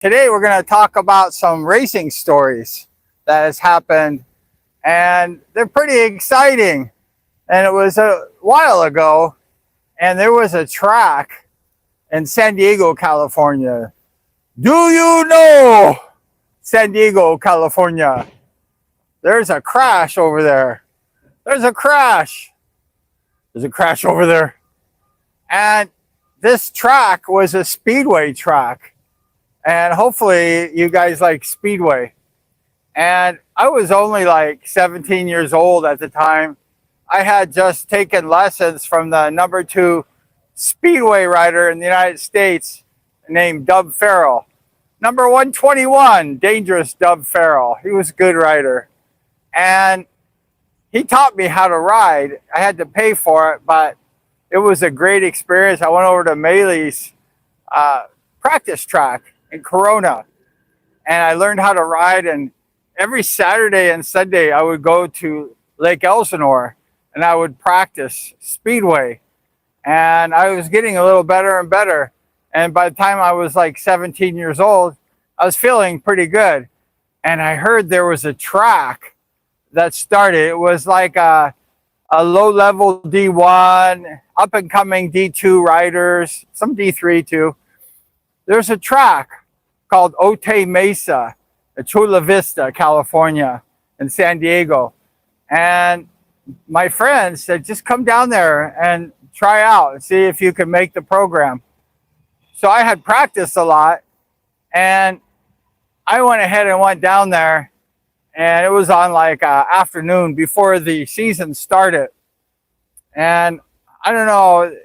Today we're going to talk about some racing stories that has happened, and they're pretty exciting. And it was a while ago, and there was a track in San Diego, California. Do you know San Diego, California? There's a crash over there. There's a crash. There's a crash over there. And this track was a speedway track. And hopefully you guys like Speedway. And I was only like 17 years old at the time. I had just taken lessons from the #2 Speedway rider in the United States named Dub Farrell. Number 121, dangerous Dub Farrell. He was a good rider. And he taught me how to ride. I had to pay for it, but it was a great experience. I went over to Maley's practice track in Corona, and I learned how to ride. And every Saturday and Sunday, I would go to Lake Elsinore, and I would practice Speedway. And I was getting a little better and better. And by the time I was like 17 years old, I was feeling pretty good. And I heard there was a track that started. It was like a low-level D1, up-and-coming D2 riders, some D3 too. There's a track called Otay Mesa, Chula Vista, California, in San Diego. And my friends said, just come down there and try out and see if you can make the program. So I had practiced a lot, and I went ahead and went down there, and it was on like afternoon before the season started. And I don't know,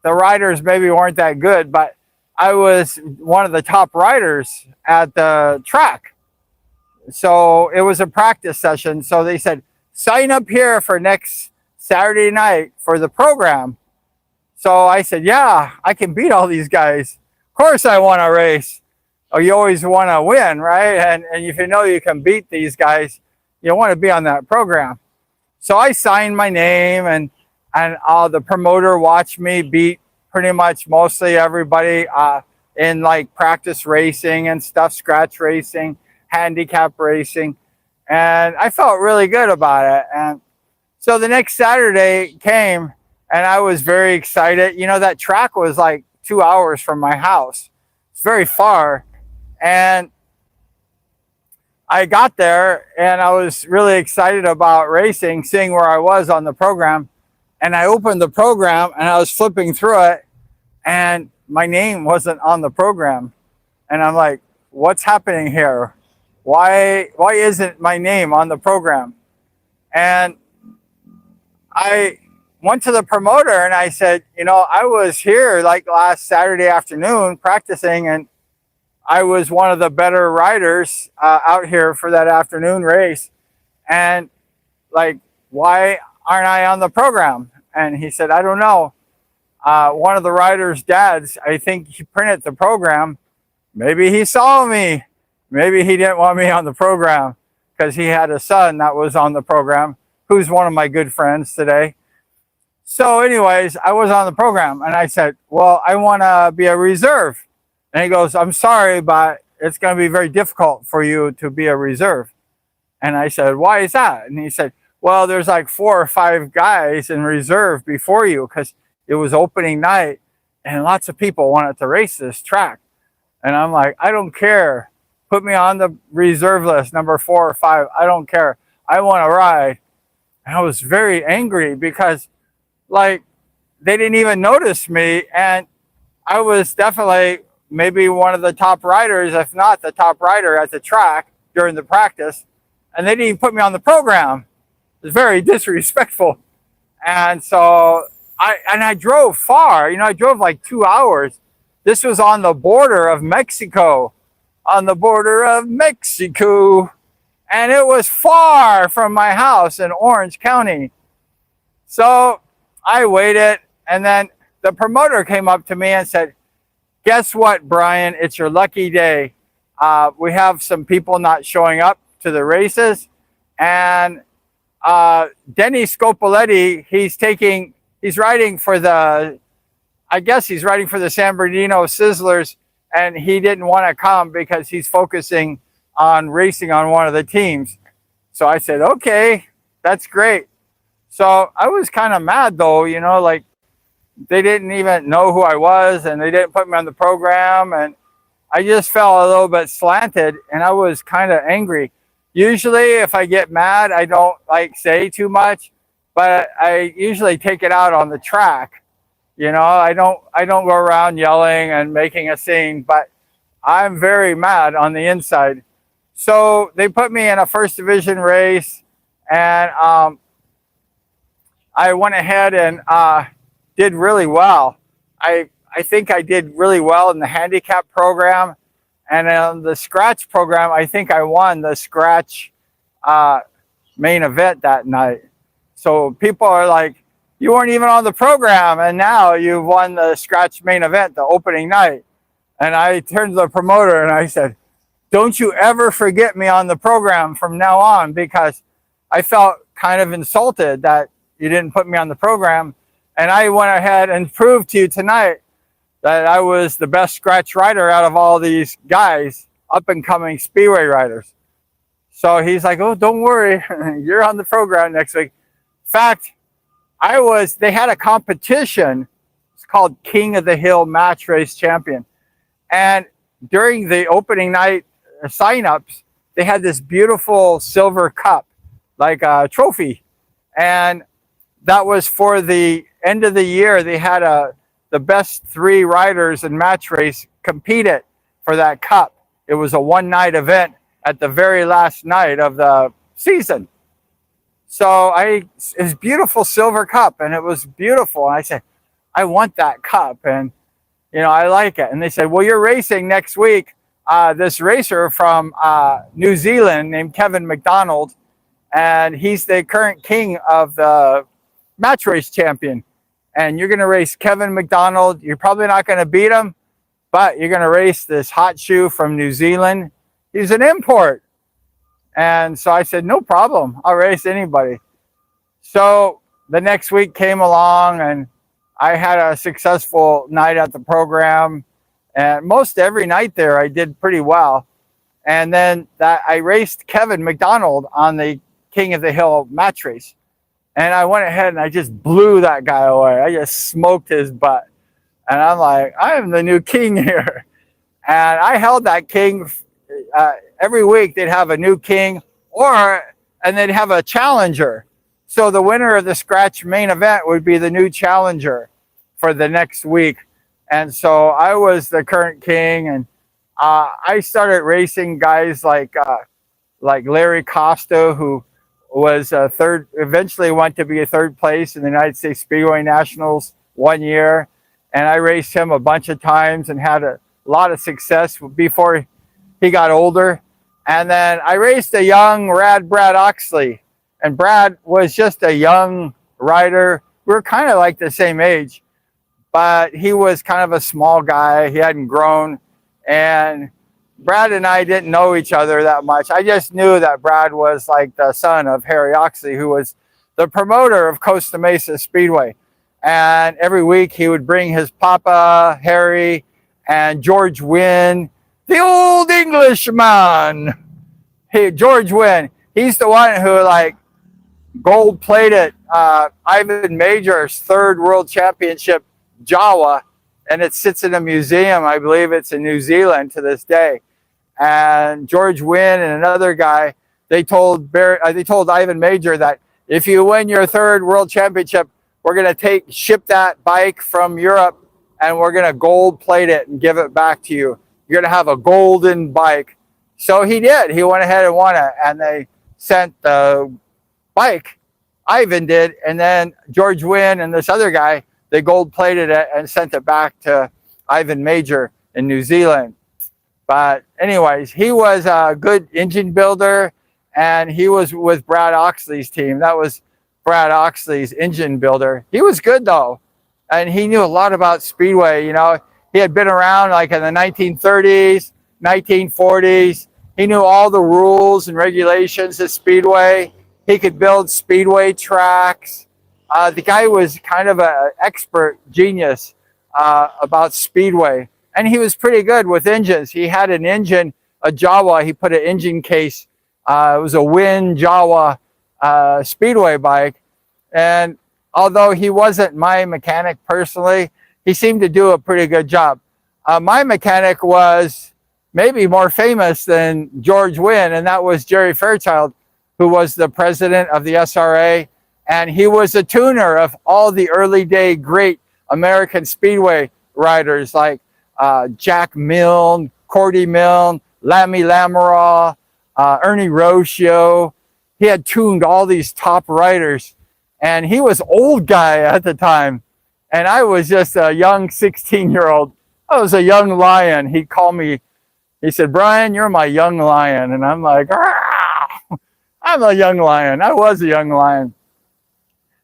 the riders maybe weren't that good, but I was one of the top riders at the track. So it was a practice session. So they said, sign up here for next Saturday night for the program. So I said, yeah, I can beat all these guys. Of course I want to race. Oh, you always want to win, right? And if you know you can beat these guys, you want to be on that program. So I signed my name, and the promoter watched me beat pretty much mostly everybody in like practice racing and stuff, scratch racing, handicap racing. And I felt really good about it. And so the next Saturday came, and I was very excited. You know, that track was like 2 hours from my house. It's very far. And I got there, and I was really excited about racing, seeing where I was on the program. And I opened the program, and I was flipping through it, and my name wasn't on the program. And I'm like, what's happening here? Why isn't my name on the program? And I went to the promoter, and I said, you know, I was here like last Saturday afternoon practicing, and I was one of the better riders out here for that afternoon race. And like, why aren't I on the program? And he said, I don't know. One of the riders' dads, I think he printed the program. Maybe he saw me. Maybe he didn't want me on the program because he had a son that was on the program, who's one of my good friends today. So anyways, I was on the program, and I said, well, I want to be a reserve. And he goes, I'm sorry, but it's going to be very difficult for you to be a reserve. And I said, why is that? And he said, well, there's like 4 or 5 guys in reserve before you because it was opening night and lots of people wanted to race this track. And I'm like, I don't care. Put me on the reserve list, number 4 or 5. I don't care. I want to ride. And I was very angry because like they didn't even notice me. And I was definitely maybe one of the top riders, if not the top rider at the track during the practice. And they didn't even put me on the program. It was very disrespectful. And so I drove far. You know, I drove like 2 hours. This was on the border of Mexico. On the border of Mexico. And it was far from my house in Orange County. So I waited, and then the promoter came up to me and said, guess what, Brian? It's your lucky day. We have some people not showing up to the races. And Denny Scopoletti, he's riding for the, I guess he's riding for the San Bernardino Sizzlers, and he didn't want to come because he's focusing on racing on one of the teams. So I said, okay, that's great. So I was kind of mad though, you know, like they didn't even know who I was and they didn't put me on the program, and I just felt a little bit slanted and I was kind of angry. Usually if I get mad, I don't like say too much, but I usually take it out on the track. You know, I don't go around yelling and making a scene, but I'm very mad on the inside. So they put me in a first division race, and I went ahead and did really well. I think I did really well in the handicap program, and in the scratch program, I think I won the scratch main event that night. So people are like, you weren't even on the program, and now you've won the scratch main event, the opening night. And I turned to the promoter and I said, don't you ever forget me on the program from now on, because I felt kind of insulted that you didn't put me on the program. And I went ahead and proved to you tonight that I was the best scratch rider out of all these guys, up and coming speedway riders. So he's like, oh, don't worry, you're on the program next week. In fact, they had a competition. It's called King of the Hill Match Race Champion. And during the opening night signups, they had this beautiful silver cup, like a trophy. And that was for the end of the year. They had the best 3 riders in match race competed for that cup. It was a one-night event at the very last night of the season. So it's beautiful silver cup, and it was beautiful. And I said, I want that cup, and you know, I like it. And they said, well, you're racing next week. This racer from New Zealand named Kevin McDonald, and he's the current king of the match race champion. And you're going to race Kevin McDonald. You're probably not going to beat him, but you're going to race this hot shoe from New Zealand. He's an import. And so I said, no problem. I'll race anybody. So the next week came along, and I had a successful night at the program. And most every night there, I did pretty well. And then I raced Kevin McDonald on the King of the Hill match race. And I went ahead and I just blew that guy away. I just smoked his butt. And I'm like, I am the new king here. And I held that king. Every week they'd have a new king, and they'd have a challenger. So the winner of the scratch main event would be the new challenger for the next week. And so I was the current king, and I started racing guys like Larry Costa, who was third, eventually went to be a third place in the United States Speedway Nationals one year. And I raced him a bunch of times and had a lot of success before he got older. And then I raced a young Brad Oxley, and Brad was just a young rider. We were kind of like the same age, but he was kind of a small guy. He hadn't grown, and Brad and I didn't know each other that much. I just knew that Brad was like the son of Harry Oxley, who was the promoter of Costa Mesa Speedway. And every week he would bring his papa, Harry, and George Wynn, the old Englishman. Hey, George Wynn, he's the one who like gold-plated Ivan Major's third world championship Jawa, and it sits in a museum. I believe it's in New Zealand to this day. And George Wynn and another guy, they told Ivan Major that if you win your third world championship, we're going to ship that bike from Europe, and we're going to gold plate it and give it back to you. You're going to have a golden bike. So he did. He went ahead and won it, and they sent the bike, Ivan did, and then George Wynn and this other guy, they gold plated it and sent it back to Ivan Major in New Zealand. But anyways, he was a good engine builder, and he was with Brad Oxley's team. That was Brad Oxley's engine builder. He was good though, and he knew a lot about Speedway. You know, he had been around like in the 1930s, 1940s. He knew all the rules and regulations of Speedway. He could build Speedway tracks. The guy was kind of an expert genius about Speedway. and he was pretty good with engines. He had an engine, a Jawa. He put an engine case. It was a Win Jawa Speedway bike. And although he wasn't my mechanic personally, he seemed to do a pretty good job. My mechanic was maybe more famous than George Wynn, and that was Jerry Fairchild, who was the president of the SRA. And he was a tuner of all the early day great American Speedway riders like Jack Milne, Cordy Milne, Lammy Lameraw, Ernie Rocio. He had tuned all these top riders, and he was old guy at the time. And I was just a young 16-year-old. I was a young lion. He called me, he said, "Brian, you're my young lion." And I'm like, "Ah, I'm a young lion." I was a young lion.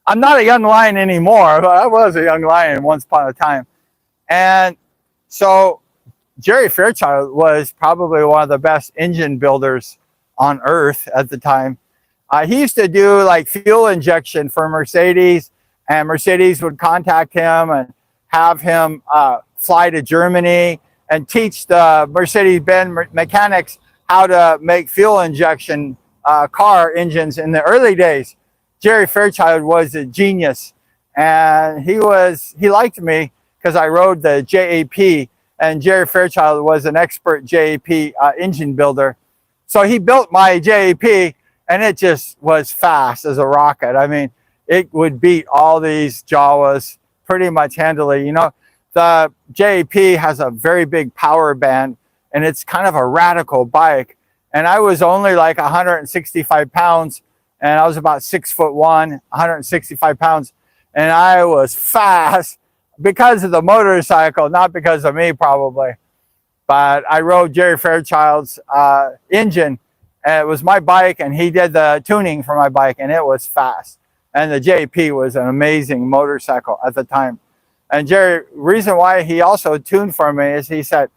I'm not a young lion anymore, but I was a young lion once upon a time. And so Jerry Fairchild was probably one of the best engine builders on earth at the time. He used to do like fuel injection for Mercedes, and Mercedes would contact him and have him fly to Germany and teach the Mercedes-Benz mechanics how to make fuel injection car engines in the early days. Jerry Fairchild was a genius, and he liked me because I rode the JAP, and Jerry Fairchild was an expert JAP engine builder. So he built my JAP, and it just was fast as a rocket. I mean, it would beat all these Jawas pretty much handily. You know, the JAP has a very big power band, and it's kind of a radical bike. And I was only like 165 pounds, and I was about 6'1", 165 pounds, and I was fast because of the motorcycle, not because of me probably. But I rode Jerry Fairchild's engine, and it was my bike, and he did the tuning for my bike, and it was fast. And the JP was an amazing motorcycle at the time. And Jerry, reason why he also tuned for me is he said,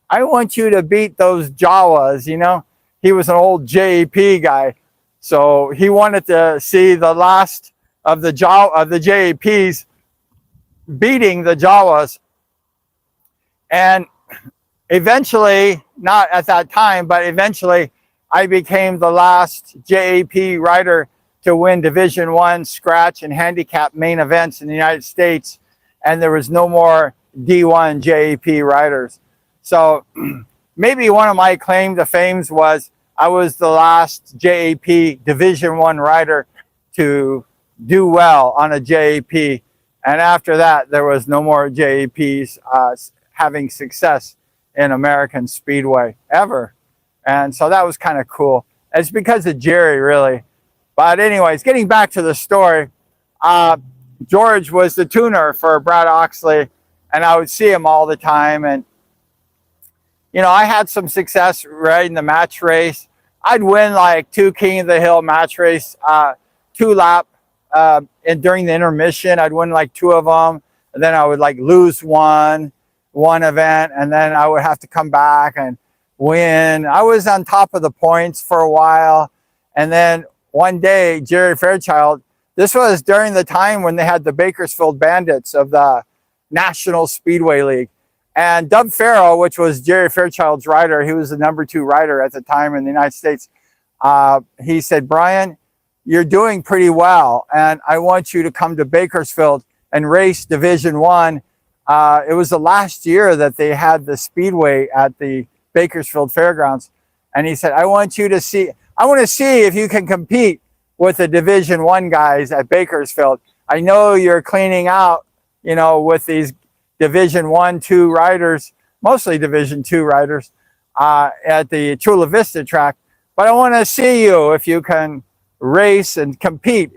"I want you to beat those Jawas," you know? He was an old JP guy. So he wanted to see the last of the JAPs beating the Jawas. And eventually, not at that time, but eventually I became the last JAP rider to win Division I scratch and handicap main events in the United States. And there was no more D1 JAP riders. So maybe one of my claim to fame was I was the last JAP Division I rider to do well on a JAP. And after that, there was no more JAPs having success in American Speedway ever. And so that was kind of cool. It's because of Jerry, really. But anyways, getting back to the story, George was the tuner for Brad Oxley, and I would see him all the time. And, you know, I had some success riding the match race. I'd win like 2 King of the Hill match race, 2 lap, and during the intermission, I'd win like 2 of them. And then I would like lose one event, and then I would have to come back and win. I was on top of the points for a while. And then one day, Jerry Fairchild, this was during the time when they had the Bakersfield Bandits of the National Speedway League. And Dub Farrow, which was Jerry Fairchild's rider, he was the #2 rider at the time in the United States. He said, "Brian, you're doing pretty well, and I want you to come to Bakersfield and race Division I." It was the last year that they had the Speedway at the Bakersfield Fairgrounds. And he said, I want to see if you can compete with the Division I guys at Bakersfield. I know you're cleaning out, you know, with these Division I, II riders, mostly Division II riders, at the Chula Vista track. But I want to see you if you can race and compete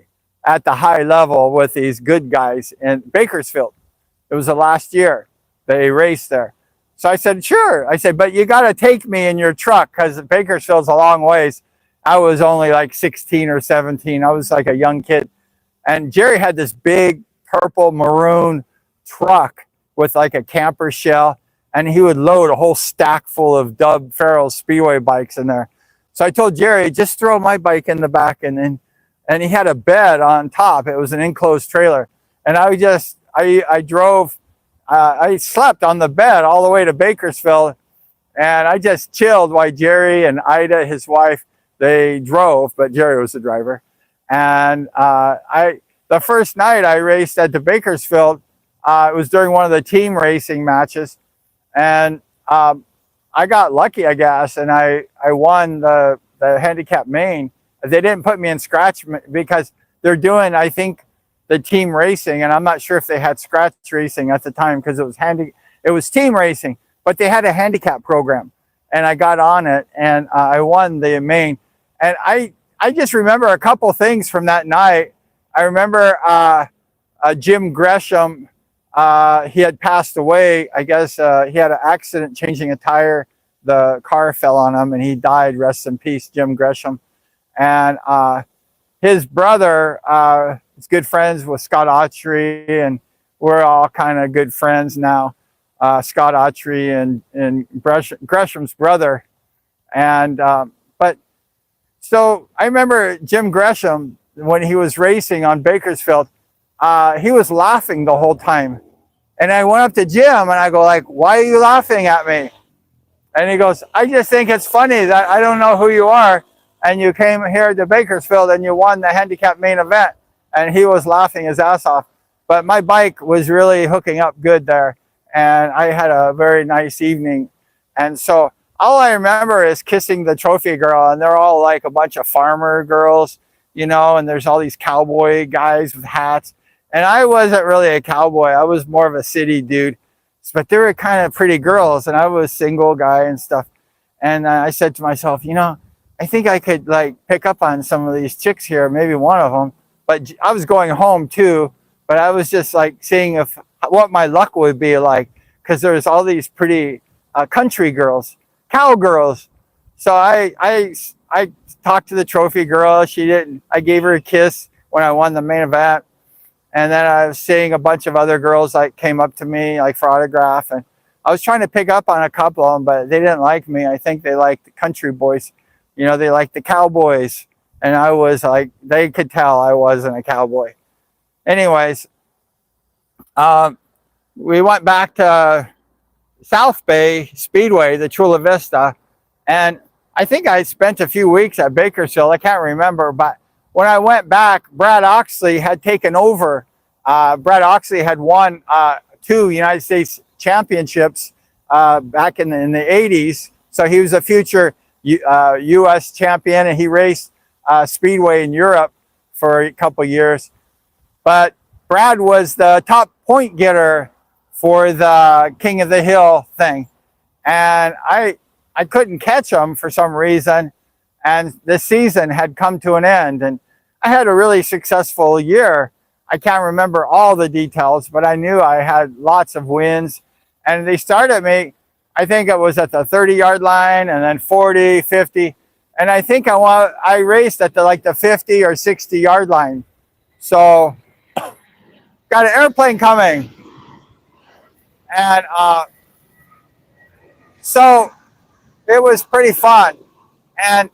at the high level with these good guys in Bakersfield. It was the last year they raced there. So I said, sure. I said, but you got to take me in your truck because Bakersfield's a long ways. I was only like 16 or 17. I was like a young kid. And Jerry had this big purple maroon truck with like a camper shell, and he would load a whole stack full of Dub Farrow Speedway bikes in there. So I told Jerry, just throw my bike in the back, and he had a bed on top. It was an enclosed trailer. And I drove I slept on the bed all the way to Bakersfield, and I just chilled while Jerry and Ida, his wife, they drove, but Jerry was the driver. And the first night I raced at the Bakersfield, it was during one of the team racing matches, and I got lucky, I guess, and I won the handicap main. They didn't put me in scratch because they're doing, I think, the team racing, and I'm not sure if they had scratch racing at the time because it was team racing, but they had a handicap program, and I got on it, and I won the main. And I just remember a couple things from that night. I remember Jim Gresham. He had passed away. I guess he had an accident changing a tire. The car fell on him, and he died. Rest in peace, Jim Gresham. And his brother is good friends with Scott Autry, and we're all kind of good friends now. Scott Autry and Gresham's brother. And but so I remember Jim Gresham, when he was racing on Bakersfield, he was laughing the whole time. And I went up to Jim and I go like, "Why are you laughing at me?" And he goes, "I just think it's funny that I don't know who you are, and you came here to Bakersfield and you won the handicap main event." And he was laughing his ass off. But my bike was really hooking up good there, and I had a very nice evening. And so all I remember is kissing the trophy girl, and they're all like a bunch of farmer girls, you know, and there's all these cowboy guys with hats. And I wasn't really a cowboy. I was more of a city dude. But they were kind of pretty girls, and I was a single guy and stuff. And I said to myself, you know, I think I could like pick up on some of these chicks here, maybe one of them. But I was going home too. But I was just like seeing what my luck would be like, because there's all these pretty country girls, cowgirls. So I talked to the trophy girl. She didn't. I gave her a kiss when I won the main event. And then I was seeing a bunch of other girls like came up to me like for autograph, and I was trying to pick up on a couple of them, but they didn't like me. I think they liked the country boys, you know, they liked the cowboys, and I was like, they could tell I wasn't a cowboy. Anyways, we went back to South Bay Speedway, the Chula Vista, and I think I spent a few weeks at Bakersfield. I can't remember, but when I went back, Brad Oxley had taken over. Brad Oxley had won 2 United States championships back in the 80s. So he was a future U.S. champion, and he raced Speedway in Europe for a couple years. But Brad was the top point getter for the King of the Hill thing. And I couldn't catch him for some reason. And the season had come to an end, and I had a really successful year. I can't remember all the details, but I knew I had lots of wins. And they started me, I think it was at the 30-yard line, and then 40, 50. And I think I raced at the 50 or 60-yard line. So got an airplane coming. And so it was pretty fun. And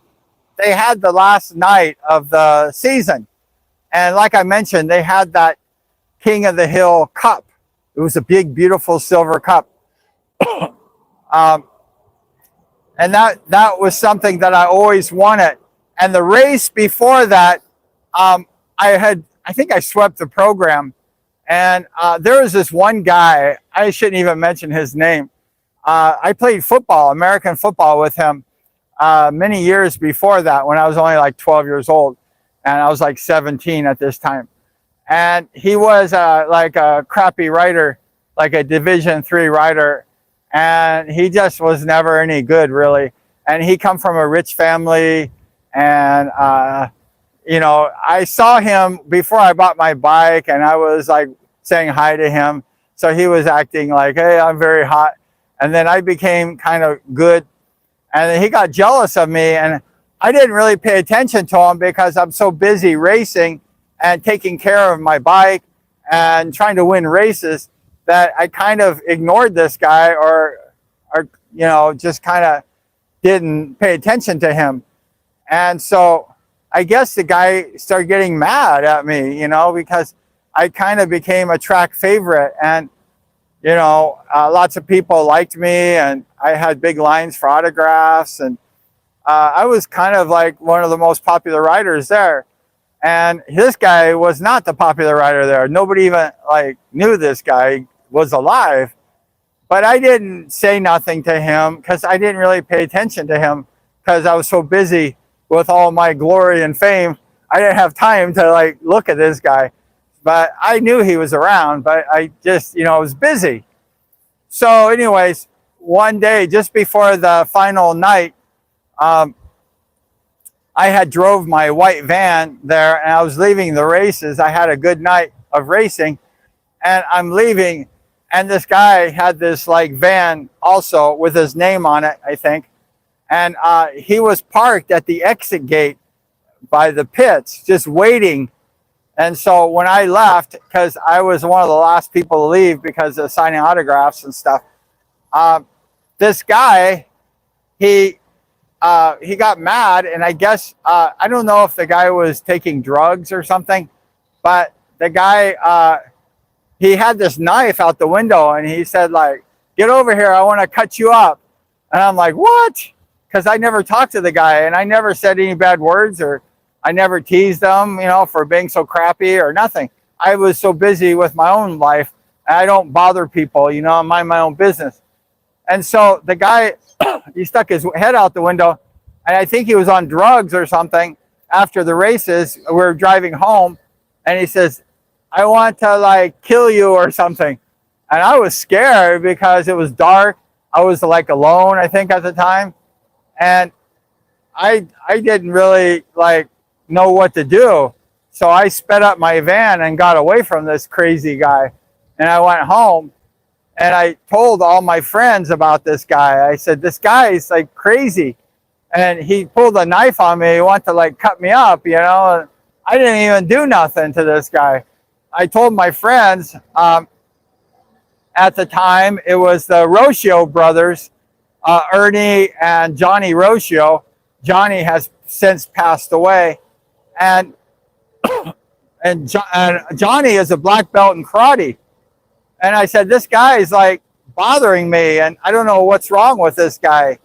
they had the last night of the season. And like I mentioned, they had that King of the Hill Cup. It was a big, beautiful silver cup. And that was something that I always wanted. And the race before that, I think I swept the program. And there was this one guy, I shouldn't even mention his name. I played football, American football with him. Many years before that, when I was only like 12 years old, and I was like 17 at this time. And he was like a crappy rider, like a Division III rider, and he just was never any good, really. And he come from a rich family, and you know, I saw him before I bought my bike, and I was like saying hi to him. So he was acting like, "Hey, I'm very hot," and then I became kind of good. And he got jealous of me, and I didn't really pay attention to him because I'm so busy racing and taking care of my bike and trying to win races that I kind of ignored this guy, or you know, just kind of didn't pay attention to him. And so I guess the guy started getting mad at me, you know, because I kind of became a track favorite. And You know, lots of people liked me, and I had big lines for autographs, and I was kind of like one of the most popular writers there. And this guy was not the popular writer there. Nobody even like knew this guy was alive. But I didn't say nothing to him because I didn't really pay attention to him because I was so busy with all my glory and fame. I didn't have time to like look at this guy. But I knew he was around, but I just, you know, was busy. So anyways, one day just before the final night, I had drove my white van there, and I was leaving the races. I had a good night of racing, and I'm leaving, and this guy had this like van also with his name on it, I think. And he was parked at the exit gate by the pits, just waiting. And so when I left, because I was one of the last people to leave because of signing autographs and stuff, this guy, he got mad, and I guess I don't know if the guy was taking drugs or something, but the guy he had this knife out the window, and he said like, "Get over here, I want to cut you up." And I'm like, "What?" Because I never talked to the guy, and I never said any bad words, or I never teased him, you know, for being so crappy or nothing. I was so busy with my own life, and I don't bother people, you know, I mind my own business. And so the guy, he stuck his head out the window, and I think he was on drugs or something. After the races, we were driving home, and he says, "I want to like kill you" or something. And I was scared because it was dark. I was like alone, I think, at the time. And I didn't really like know what to do. So I sped up my van and got away from this crazy guy. And I went home, and I told all my friends about this guy. I said, "This guy is like crazy." And he pulled a knife on me. He wanted to like cut me up, you know. And I didn't even do nothing to this guy. I told my friends, at the time, it was the Rocio brothers, Ernie and Johnny Rocio. Johnny has since passed away. And Johnny is a black belt in karate. And I said, "This guy is like bothering me, and I don't know what's wrong with this guy."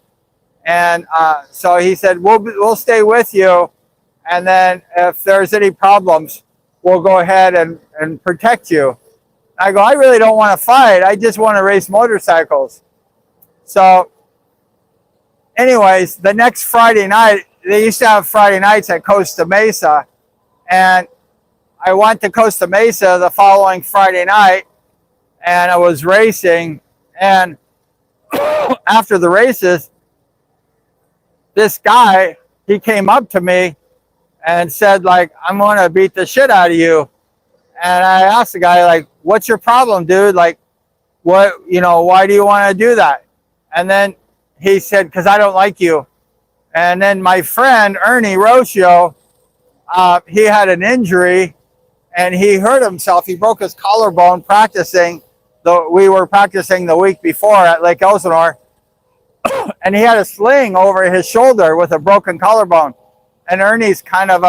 And so he said, we'll stay with you, and then if there's any problems, we'll go ahead and protect you. I go, "I really don't want to fight. I just want to race motorcycles." So anyways, the next Friday night, they used to have Friday nights at Costa Mesa, and I went to Costa Mesa the following Friday night, and I was racing, and after the races, this guy, he came up to me and said like, "I'm going to beat the shit out of you." And I asked the guy like, "What's your problem, dude? Like, what, you know, why do you want to do that?" And then he said, "Because I don't like you." And then my friend, Ernie Rocio, he had an injury, and he hurt himself. He broke his collarbone practicing. We were practicing the week before at Lake Elsinore. And he had a sling over his shoulder with a broken collarbone. And Ernie's kind of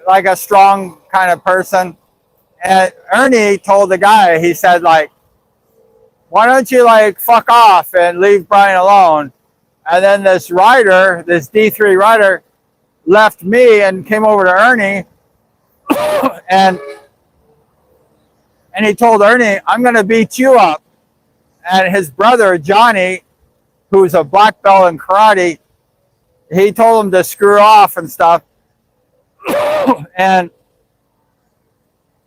like a strong kind of person. And Ernie told the guy, he said like, "Why don't you like fuck off and leave Brian alone?" And then this rider, this D3 rider, left me and came over to Ernie, and he told Ernie, "I'm going to beat you up." And his brother, Johnny, who's a black belt in karate, he told him to screw off and stuff. And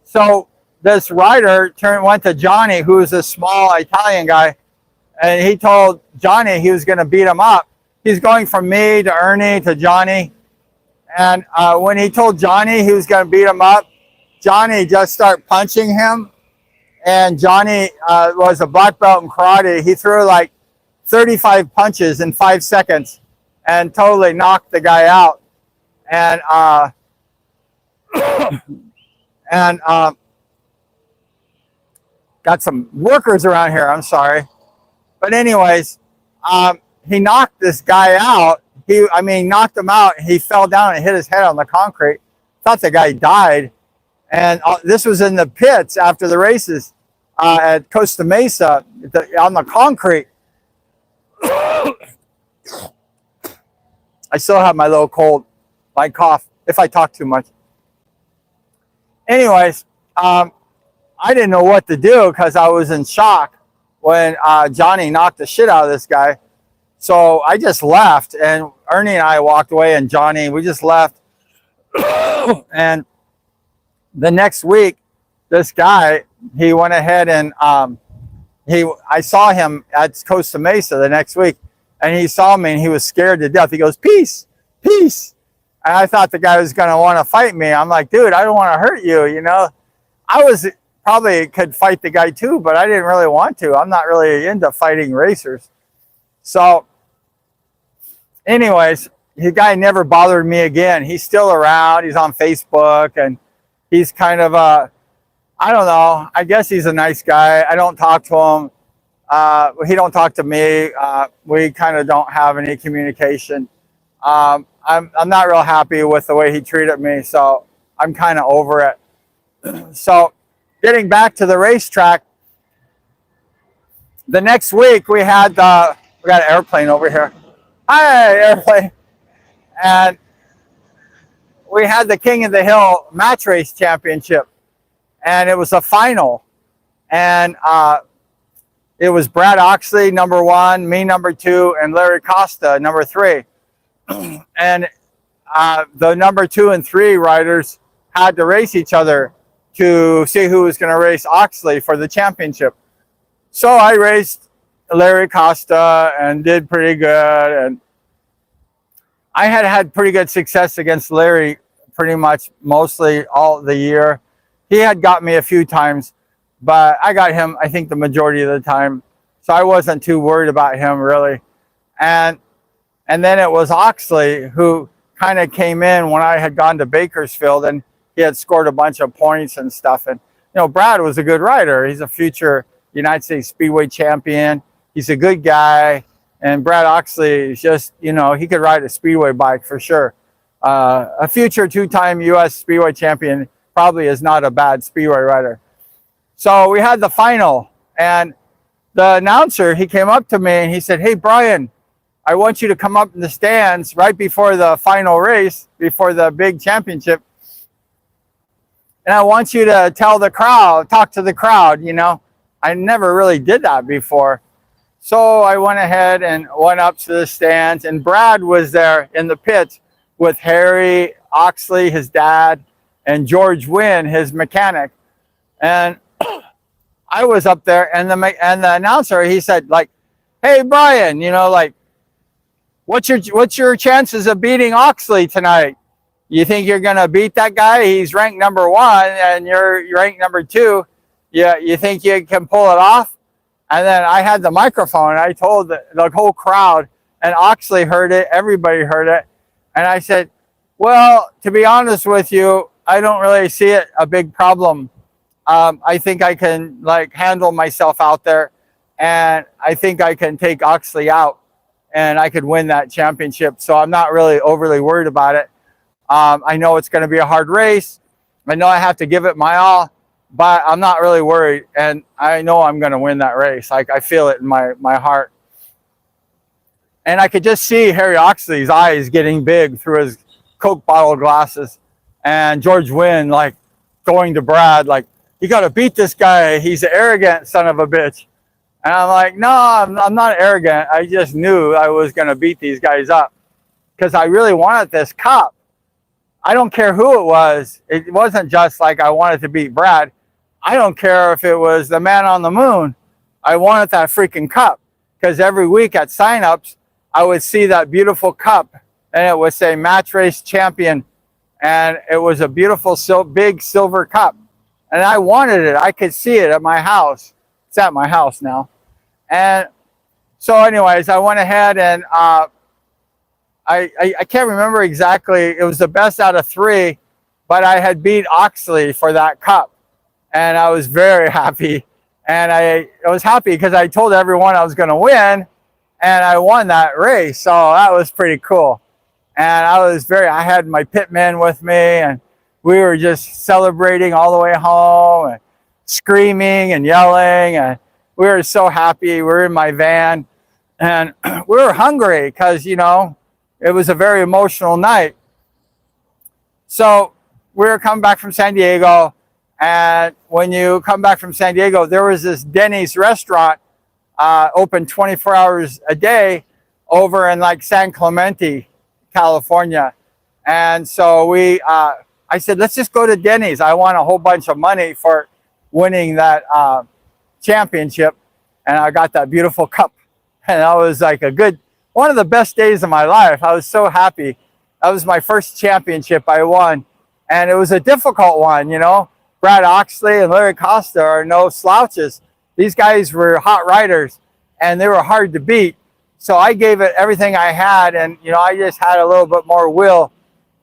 so this rider went to Johnny, who's a small Italian guy, and he told Johnny he was going to beat him up. He's going from me to Ernie to Johnny. And when he told Johnny he was going to beat him up, Johnny just started punching him. And Johnny was a black belt in karate. He threw like 35 punches in 5 seconds and totally knocked the guy out. And got some workers around here, I'm sorry. But anyways, he knocked this guy out. Knocked him out. He fell down and hit his head on the concrete. Thought the guy died. And this was in the pits after the races. at Costa Mesa on the concrete. I still have my little cold, my cough, if I talk too much. Anyways, I didn't know what to do because I was in shock when Johnny knocked the shit out of this guy. So I just left, and Ernie and I walked away, and Johnny, we just left. And the next week, this guy, he went ahead and I saw him at Costa Mesa the next week, and he saw me, and he was scared to death. He goes, "Peace, peace." And I thought the guy was going to want to fight me. I'm like, dude, I don't want to hurt you, you know. I was probably could fight the guy too, but I didn't really want to. I'm not really into fighting racers. So anyways, the guy never bothered me again. He's still around. He's on Facebook, and he's kind of I don't know. I guess he's a nice guy. I don't talk to him. He don't talk to me. We kind of don't have any communication. I'm not real happy with the way he treated me, so I'm kind of over it. So getting back to the racetrack, the next week we got an airplane over here. Hi, airplane. And we had the King of the Hill match race championship, and it was a final, and it was Brad Oxley number 1, me number 2, and Larry Costa number 3. And the number 2 and 3 riders had to race each other to see who was going to race Oxley for the championship. So I raced Larry Costa and did pretty good, and I had pretty good success against Larry pretty much mostly all the year. He had got me a few times, but I got him, I think, the majority of the time. So I wasn't too worried about him, really. And then it was Oxley who kind of came in when I had gone to Bakersfield, and he had scored a bunch of points and stuff. And, you know, Brad was a good rider. He's a future United States Speedway champion. He's a good guy. And Brad Oxley is just, you know, he could ride a Speedway bike for sure. A future 2-time U.S. Speedway champion probably is not a bad Speedway rider. So we had the final, and the announcer, he came up to me and he said, "Hey, Brian, I want you to come up in the stands right before the final race, before the big championship. And I want you to tell the crowd, talk to the crowd, you know." I never really did that before. So I went ahead and went up to the stands, and Brad was there in the pits with Harry Oxley, his dad, and George Wynn, his mechanic. And I was up there, and the announcer, he said, like, "Hey, Brian, you know, like, what's your chances of beating Oxley tonight? You think you're going to beat that guy? He's ranked number 1, and you're ranked number 2. Yeah, you think you can pull it off?" And then I had the microphone, and I told the whole crowd, and Oxley heard it, everybody heard it. And I said, "Well, to be honest with you, I don't really see it a big problem. I think I can like handle myself out there, and I think I can take Oxley out, and I could win that championship. So I'm not really overly worried about it. I know it's going to be a hard race. I know I have to give it my all, but I'm not really worried, and I know I'm going to win that race. Like, I feel it in my heart." And I could just see Harry Oxley's eyes getting big through his Coke bottle glasses, and George Wynn like going to Brad like, "You got to beat this guy. He's an arrogant son of a bitch." And I'm like, "No, I'm not arrogant. I just knew I was going to beat these guys up because I really wanted this cup. I don't care who it was. It wasn't just like I wanted to beat Brad. I don't care if it was the man on the moon. I wanted that freaking cup, because every week at signups, I would see that beautiful cup, and it would say match race champion, and it was a beautiful big silver cup, and I wanted it. I could see it at my house. It's at my house now. And so anyways, I went ahead and I can't remember exactly. It was the best out of 3, but I had beat Oxley for that cup, and I was very happy. And I was happy because I told everyone I was going to win, and I won that race. So that was pretty cool. And I had my pitmen with me, and we were just celebrating all the way home. And screaming and yelling, and we were so happy. We were in my van, and we were hungry because, you know, it was a very emotional night. So we were coming back from San Diego, and when you come back from San Diego, there was this Denny's restaurant open 24 hours a day over in like San Clemente, California. And so I said, let's just go to Denny's. I want a whole bunch of money for winning that championship. And I got that beautiful cup. And that was like one of the best days of my life. I was so happy. That was my first championship I won. And it was a difficult one, you know. Brad Oxley and Larry Costa are no slouches. These guys were hot riders, and they were hard to beat. So I gave it everything I had, and, you know, I just had a little bit more will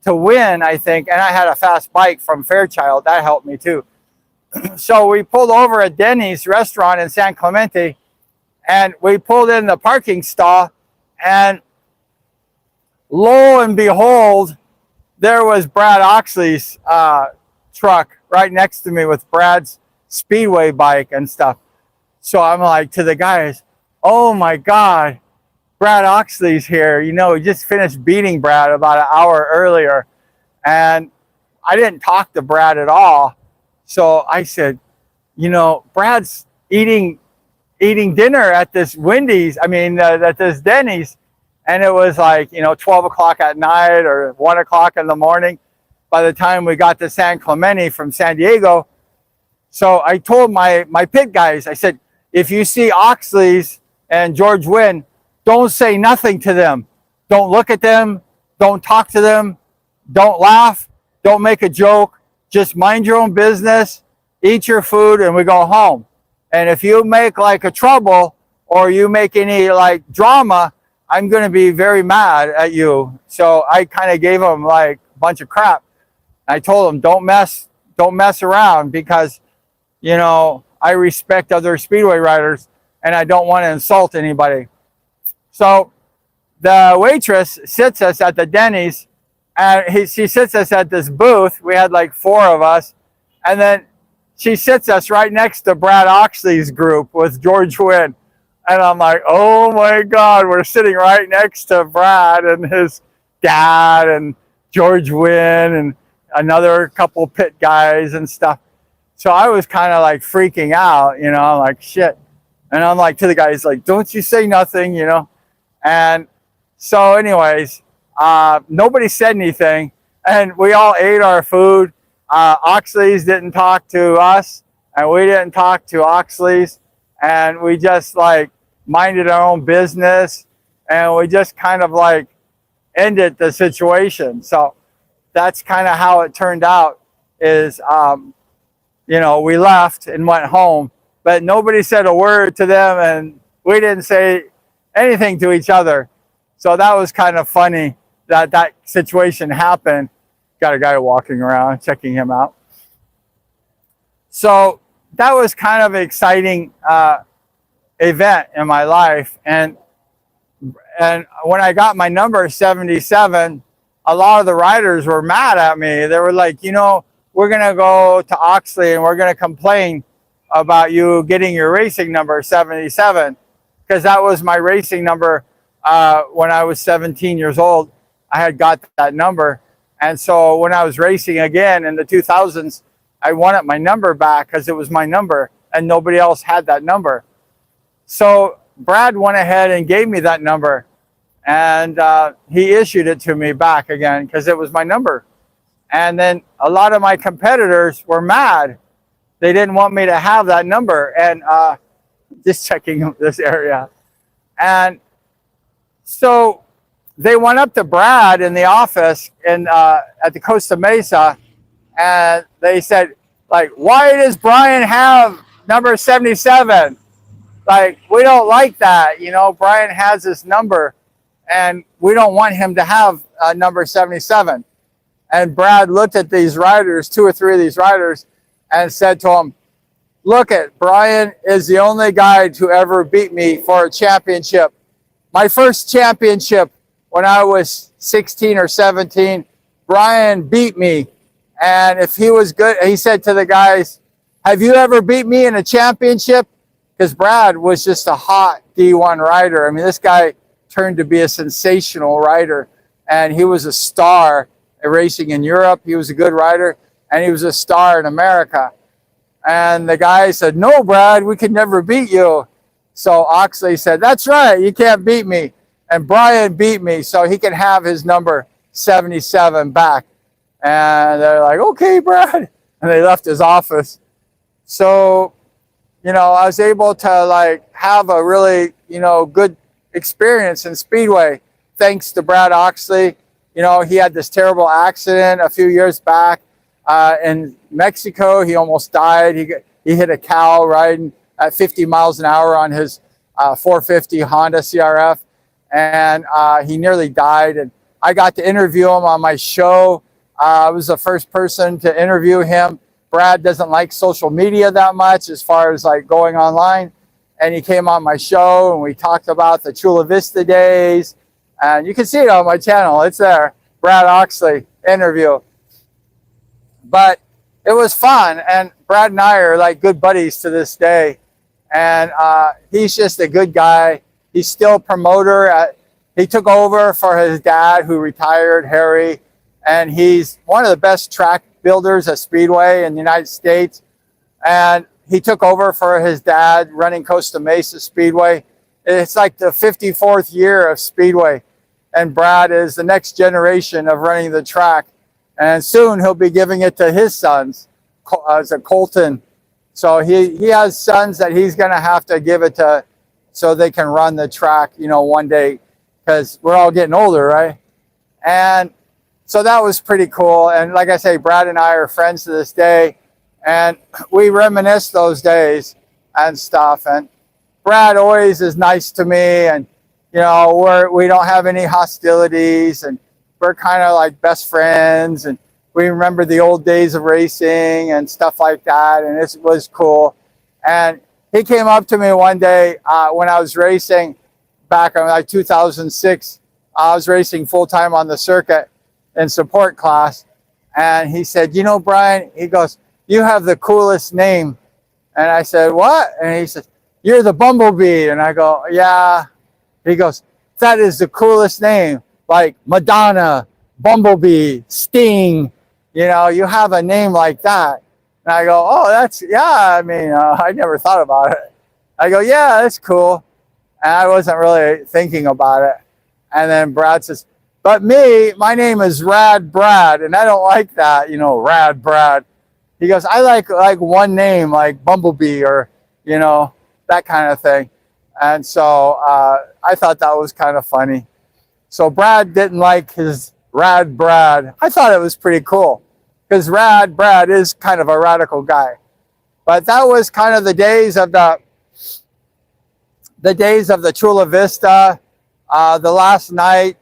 to win, I think. And I had a fast bike from Fairchild. That helped me too. So we pulled over at Denny's restaurant in San Clemente, and we pulled in the parking stall, and lo and behold, there was Brad Oxley's truck right next to me with Brad's Speedway bike and stuff. So I'm like to the guys, oh my God, Brad Oxley's here. You know, he just finished beating Brad about an hour earlier. And I didn't talk to Brad at all. So I said, you know, Brad's eating dinner at this at this Denny's. And it was like, you know, 12 o'clock at night or 1 o'clock in the morning by the time we got to San Clemente from San Diego. So I told my pit guys, I said, if you see Oxley's and George Wynn, don't say nothing to them. Don't look at them. Don't talk to them. Don't laugh. Don't make a joke. Just mind your own business, eat your food, and we go home. And if you make like a trouble or you make any like drama, I'm going to be very mad at you. So I kind of gave them like a bunch of crap. I told them, don't mess around, because, you know, I respect other Speedway riders and I don't want to insult anybody. So the waitress sits us at the Denny's, and she sits us at this booth. We had like 4 of us. And then she sits us right next to Brad Oxley's group with George Wynn. And I'm like, oh my God, we're sitting right next to Brad and his dad and George Wynn and another couple pit guys and stuff. So I was kind of like freaking out, you know, I'm like, shit. And I'm like to the guys, like, don't you say nothing, you know. And so anyways, nobody said anything, and we all ate our food. Oxley's didn't talk to us, and we didn't talk to Oxley's, and we just like minded our own business, and we just kind of like ended the situation. So that's kind of how it turned out, is you know, we left and went home, but nobody said a word to them, and we didn't say anything to each other. So that was kind of funny that situation happened. Got a guy walking around, checking him out. So that was kind of an exciting event in my life. And when I got my number 77, a lot of the riders were mad at me. They were like, you know, we're going to go to Oxley and we're going to complain about you getting your racing number 77, because that was my racing number when I was 17 years old. I had got that number. And so when I was racing again in the 2000s, I wanted my number back because it was my number and nobody else had that number. So Brad went ahead and gave me that number, and he issued it to me back again because it was my number. And then a lot of my competitors were mad. They didn't want me to have that number. And just checking this area. And so they went up to Brad in the office at the Costa Mesa, and they said, like, why does Brian have number 77? Like, we don't like that. You know, Brian has this number, and we don't want him to have number 77. And Brad looked at these riders, 2 or 3 of these riders, and said to them, look it, Brian is the only guy to ever beat me for a championship. My first championship when I was 16 or 17, Brian beat me. And if he was good, he said to the guys, have you ever beat me in a championship? Because Brad was just a hot D1 rider. I mean, this guy turned to be a sensational rider, and he was a star racing in Europe. He was a good rider, and he was a star in America. And the guy said, no, Brad, we could never beat you. So Oxley said, that's right, you can't beat me. And Brian beat me, so he can have his number 77 back. And they're like, okay, Brad. And they left his office. So, you know, I was able to like have a really, you know, good experience in Speedway thanks to Brad Oxley. You know, he had this terrible accident a few years back in Mexico. He almost died. He hit a cow riding at 50 miles an hour on his 450 Honda CRF, and he nearly died. And I got to interview him on my show. I was the first person to interview him. Brad doesn't like social media that much as far as like going online. And he came on my show and we talked about the Chula Vista days. And you can see it on my channel. It's there. Brad Oxley interview. But it was fun. And Brad and I are like good buddies to this day. And he's just a good guy. He's still a promoter. He took over for his dad who retired, Harry. And he's one of the best track builders at Speedway in the United States. And he took over for his dad running Costa Mesa Speedway. It's like the 54th year of Speedway. And Brad is the next generation of running the track. And soon he'll be giving it to his sons, as a Colton. So he has sons that he's going to have to give it to so they can run the track, you know, one day, because we're all getting older, right? And so that was pretty cool. And like I say, Brad and I are friends to this day. And we reminisce those days and stuff. And Brad always is nice to me. And, you know, we don't have any hostilities. And we're kind of like best friends. And we remember the old days of racing and stuff like that. And it was cool. And he came up to me one day when I was racing back in like 2006. I was racing full-time on the circuit in support class. And he said, you know, Brian, he goes, you have the coolest name. And I said, what? And he said, you're the Bumblebee. And I go, yeah. He goes, that is the coolest name. Like Madonna, Bumblebee, Sting. You know, you have a name like that. And I go, oh, that's, yeah. I mean, I never thought about it. I go, yeah, that's cool. And I wasn't really thinking about it. And then Brad says, but me, my name is Rad Brad, and I don't like that, you know, Rad Brad. He goes, I like one name, like Bumblebee or, you know, that kind of thing. And so I thought that was kind of funny. So Brad didn't like his Rad Brad. I thought it was pretty cool because Rad Brad is kind of a radical guy. But that was kind of the days of the Chula Vista, the last night.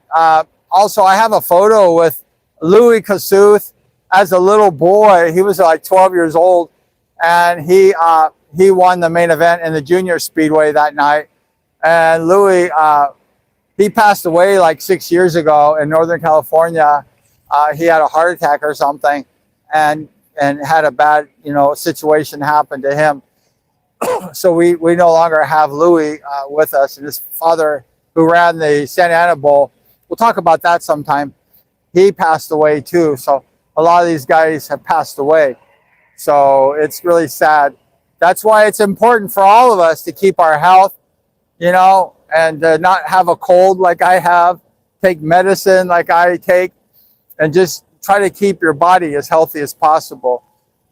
Also, I have a photo with Louis Kossuth as a little boy. He was like 12 years old, and he won the main event in the junior speedway that night. And Louis, he passed away like 6 years ago in Northern California. He had a heart attack or something, and had a bad, you know, situation happen to him. So we no longer have Louis with us, and his father, who ran the Santa Ana Bowl. We'll talk about that sometime. He passed away too. So a lot of these guys have passed away. So it's really sad. That's why it's important for all of us to keep our health, you know, and not have a cold like I have, take medicine like I take, and just try to keep your body as healthy as possible.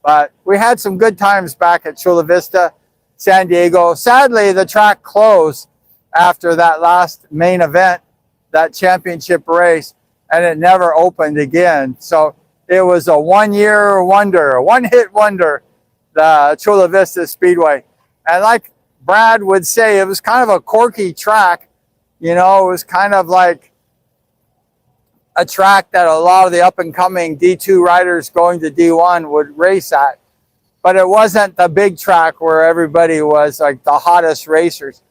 But we had some good times back at Chula Vista, San Diego. Sadly, the track closed after that last main event, that championship race, and it never opened again. So it was a one-year wonder, a one-hit wonder, the Chula Vista Speedway. And like Brad would say, it was kind of a quirky track. You know, it was kind of like a track that a lot of the up-and-coming D2 riders going to D1 would race at. But it wasn't the big track where everybody was like the hottest racers.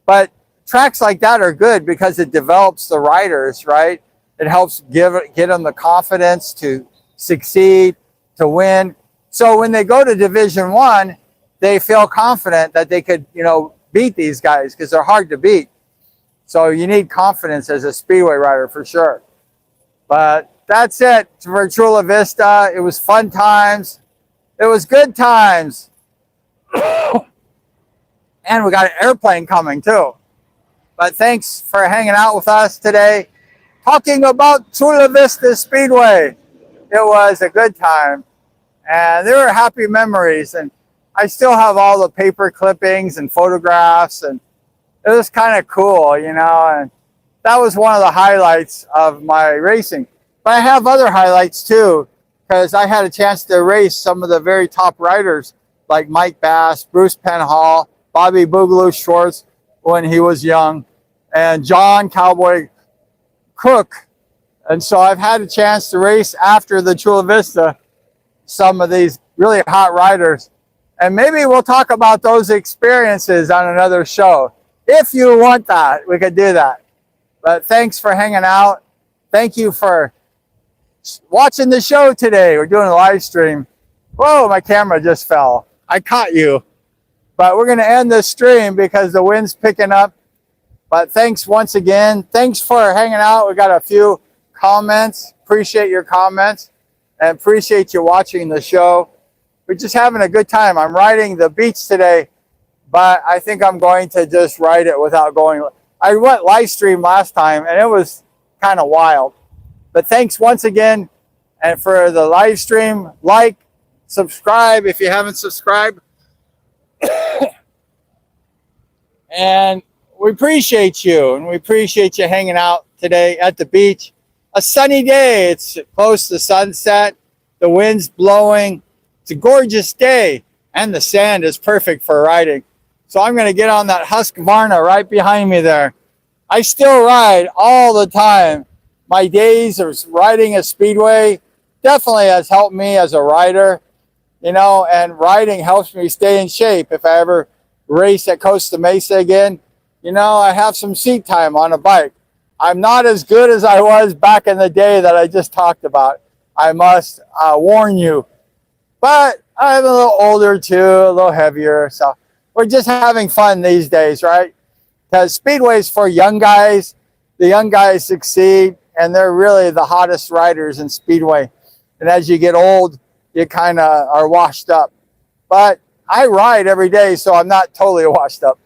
But tracks like that are good because it develops the riders, right? It helps get them the confidence to succeed, to win. So when they go to Division I, they feel confident that they could, beat these guys because they're hard to beat. So you need confidence as a speedway rider for sure. But that's it for Chula Vista. It was fun times. It was good times. And we got an airplane coming too. But thanks for hanging out with us today, talking about Chula Vista Speedway. It was a good time. And there were happy memories. And I still have all the paper clippings and photographs. And it was kind of cool, and that was one of the highlights of my racing. But I have other highlights too, because I had a chance to race some of the very top riders like Mike Bass, Bruce Penhall, Bobby Boogaloo Schwartz when he was young, and John Cowboy Cook. And so I've had a chance to race after the Chula Vista some of these really hot riders. And maybe we'll talk about those experiences on another show. If you want that, we could do that. But thanks for hanging out. Thank you for watching the show today. We're doing a live stream. Whoa, my camera just fell. I caught you. But we're going to end this stream because the wind's picking up. But thanks once again. Thanks for hanging out. We got a few comments. Appreciate your comments. And appreciate you watching the show. We're just having a good time. I'm riding the beach today, but I think I'm going to just ride it without going. I went live stream last time, and it was kind of wild. But thanks once again. And for the live stream, like, subscribe if you haven't subscribed. And we appreciate you, and we appreciate you hanging out today at the beach. A sunny day. It's close to sunset. The wind's blowing. It's a gorgeous day, and the sand is perfect for riding. So I'm going to get on that Husqvarna right behind me there. I still ride all the time. My days of riding a speedway definitely has helped me as a rider, and riding helps me stay in shape. If I ever race at Costa Mesa again, I have some seat time on a bike. I'm not as good as I was back in the day that I just talked about. I must warn you. But I'm a little older too, a little heavier. So we're just having fun these days, right? Because Speedway's for young guys. The young guys succeed, and they're really the hottest riders in Speedway. And as you get old, you kind of are washed up. But I ride every day, so I'm not totally washed up.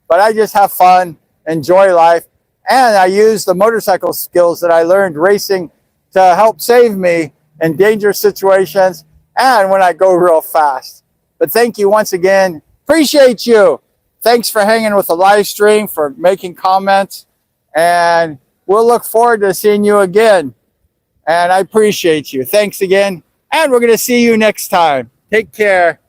But I just have fun, enjoy life. And I use the motorcycle skills that I learned racing to help save me in dangerous situations and when I go real fast. But thank you once again. Appreciate you. Thanks for hanging with the live stream, for making comments. And we'll look forward to seeing you again. And I appreciate you. Thanks again. And we're going to see you next time. Take care.